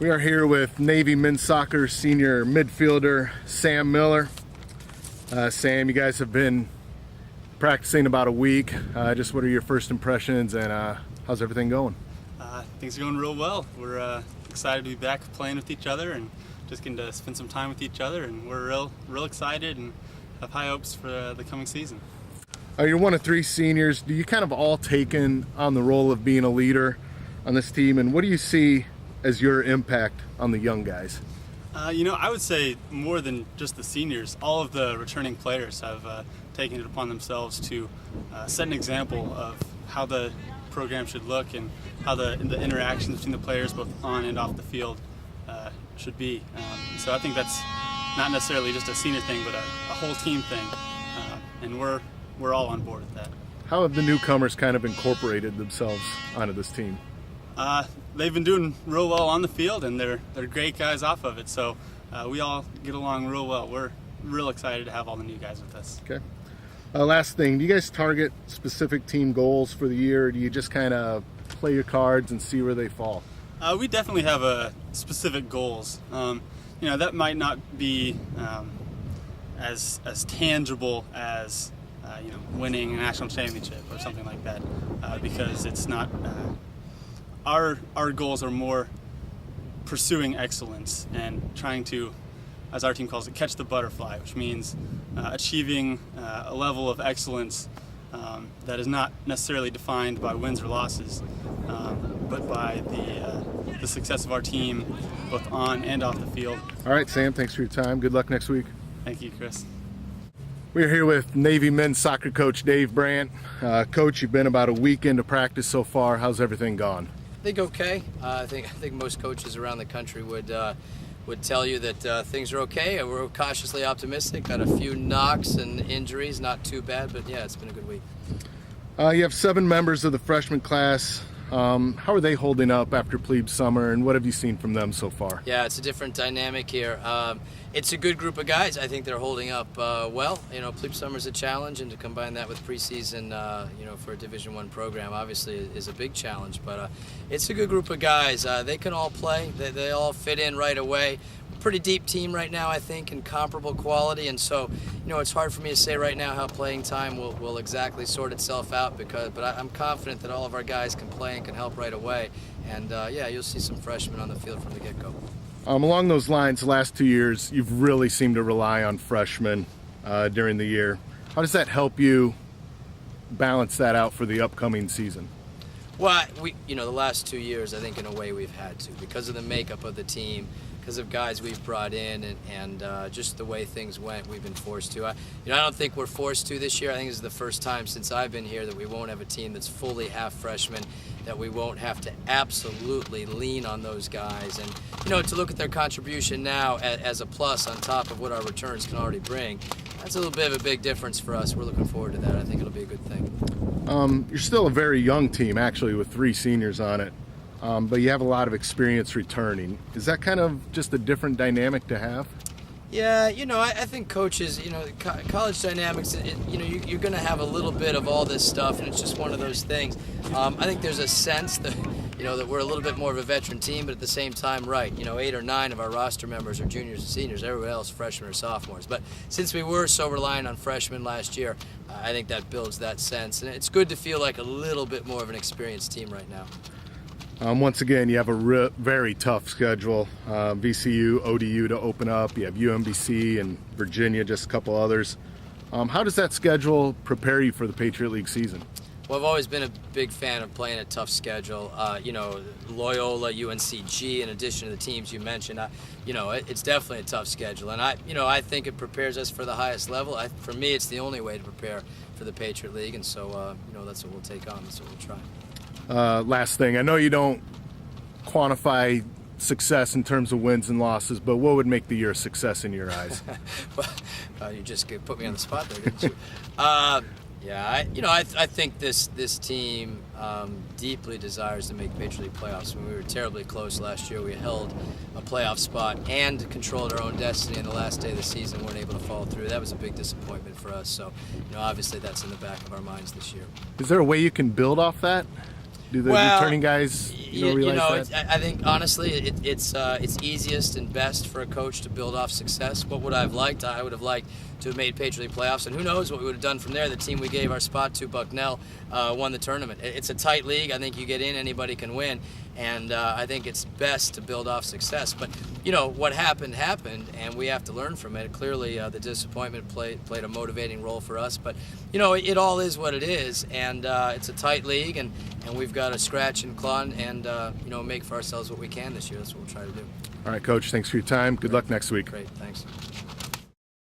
We are here with Navy men's soccer senior midfielder Sam Miller. Sam, you guys have been practicing about a week. Just what are your first impressions, and how's everything going? Things are going real well. We're excited to be back playing with each other and just getting to spend some time with each other, and we're real excited and have high hopes for the coming season. You're one of three seniors. Do you kind of all taken on the role of being a leader on this team, and what do you see as your impact on the young guys? I would say more than just the seniors. All of the returning players have taken it upon themselves to set an example of how the program should look and how the interactions between the players both on and off the field should be. So I think that's not necessarily just a senior thing, but a whole team thing, and we're all on board with that. How have the newcomers kind of incorporated themselves onto this team? They've been doing real well on the field, and they're great guys off of it. So we all get along real well. We're real excited to have all the new guys with us. Okay. Last thing, do you guys target specific team goals for the year, or do you just kind of play your cards and see where they fall? We definitely have specific goals. That might not be as tangible as winning a national championship or something like that, because it's not. Our goals are more pursuing excellence and trying to, as our team calls it, catch the butterfly, which means achieving a level of excellence that is not necessarily defined by wins or losses, but by the success of our team, both on and off the field. All right, Sam, thanks for your time. Good luck next week. Thank you, Chris. We're here with Navy men's soccer coach Dave Brandt. Coach, you've been about a week into practice so far. How's everything gone? I think okay. I think most coaches around the country would tell you that things are okay. We're cautiously optimistic. Got a few knocks and injuries, not too bad, but yeah, it's been a good week. You have 7 members of the freshman class. How are they holding up after plebe summer, and what have you seen from them so far? Yeah, it's a different dynamic here. It's a good group of guys. I think they're holding up well. Plebe summer's a challenge, and to combine that with preseason, for a Division I program, obviously is a big challenge. But it's a good group of guys. They can all play. They all fit in right away. Pretty deep team right now, I think, and comparable quality, and so it's hard for me to say right now how playing time will exactly sort itself out, but I'm confident that all of our guys can play and can help right away, and you'll see some freshmen on the field from the get-go. Along those lines, the last 2 years, you've really seemed to rely on freshmen during the year. How does that help you balance that out for the upcoming season? Well, the last 2 years, I think in a way we've had to, because of the makeup of the team, because of guys we've brought in, and just the way things went, we've been forced to. I don't think we're forced to this year. I think this is the first time since I've been here that we won't have a team that's fully half freshmen, that we won't have to absolutely lean on those guys. And, to look at their contribution now as a plus on top of what our returns can already bring, that's a little bit of a big difference for us. We're looking forward to that. I think it'll be a good thing. You're still a very young team, actually, with 3 seniors on it. But you have a lot of experience returning. Is that kind of just a different dynamic to have? Yeah, I think coaches, college dynamics, you're going to have a little bit of all this stuff, and it's just one of those things. I think there's a sense that, that we're a little bit more of a veteran team, but at the same time, right, 8 or 9 of our roster members are juniors and seniors, everyone else freshmen or sophomores. But since we were so reliant on freshmen last year, I think that builds that sense, and it's good to feel like a little bit more of an experienced team right now. Once again, you have a very tough schedule. VCU, ODU to open up. You have UMBC and Virginia, just a couple others. How does that schedule prepare you for the Patriot League season? Well, I've always been a big fan of playing a tough schedule. Loyola, UNCG, in addition to the teams you mentioned, it's definitely a tough schedule. And I think it prepares us for the highest level. For me, it's the only way to prepare for the Patriot League, and so that's what we'll take on. That's what we'll try. Last thing, I know you don't quantify success in terms of wins and losses, but what would make the year a success in your eyes? Well, you just put me on the spot there, didn't you? I think this team deeply desires to make Patriot League playoffs. When we were terribly close last year, we held a playoff spot and controlled our own destiny in the last day of the season, weren't able to follow through. That was a big disappointment for us. So, obviously that's in the back of our minds this year. Is there a way you can build off that? Do the returning guys realize that? I think honestly, it's easiest and best for a coach to build off success. What would I have liked? I would have liked to have made Patriot League playoffs, and who knows what we would have done from there. The team we gave our spot to, Bucknell, won the tournament. It's a tight league. I think you get in, anybody can win, and I think it's best to build off success. But what happened, and we have to learn from it. Clearly, the disappointment played a motivating role for us. But it all is what it is, and it's a tight league, and we've got to scratch and claw and make for ourselves what we can this year. That's what we'll try to do. All right, Coach. Thanks for your time. Good luck next week. Great. Thanks.